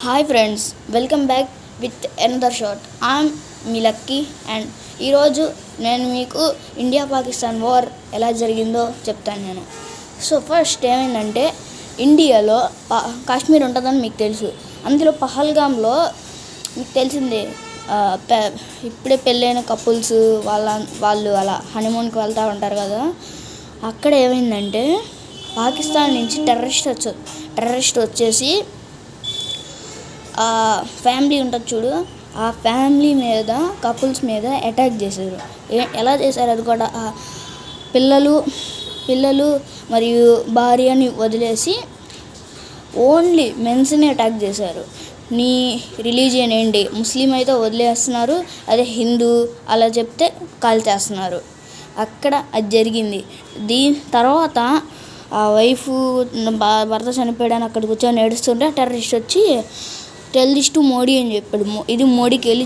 Hi friends, welcome back with another shot. I'm me lucky and ఈరోజు నేను మీకు India Pakistan war ఎలా జరిగిందో చెప్తాను నేను. సో ఫస్ట్ ఏమైందంటే, ఇండియాలో కాశ్మీర్ ఉంటుందని మీకు తెలుసు. అందులో పహల్గామ్లో మీకు తెలిసిందే, ఇప్పుడే పెళ్ళైన కపుల్స్ వాళ్ళు అలా హనీమూన్కి వెళ్తూ ఉంటారు కదా. అక్కడ ఏమైందంటే, పాకిస్తాన్ నుంచి టెర్రరిస్ట్ వచ్చేసి ఫ్యామిలీ ఉంటుంది చూడు, ఆ ఫ్యామిలీ మీద, కపుల్స్ మీద అటాక్ చేశారు. ఎలా చేశారు అది కూడా, పిల్లలు మరియు భార్యని వదిలేసి ఓన్లీ మెన్స్ని అటాక్ చేశారు. నీ రిలీజియన్ ఏంటి, ముస్లిం అయితే వదిలేస్తున్నారు, అదే హిందూ అలా చెప్తే కాల్ చేస్తున్నారు. అక్కడ అది జరిగింది. దీని తర్వాత ఆ వైఫ్ భర్త చనిపోయాడని అక్కడ కూర్చొని ఏడుస్తుంటే టెర్రరిస్ట్ వచ్చి టెల్ దిస్ టు మోడీ అని చెప్పాడు. ఇది మోడీకి వెళ్ళి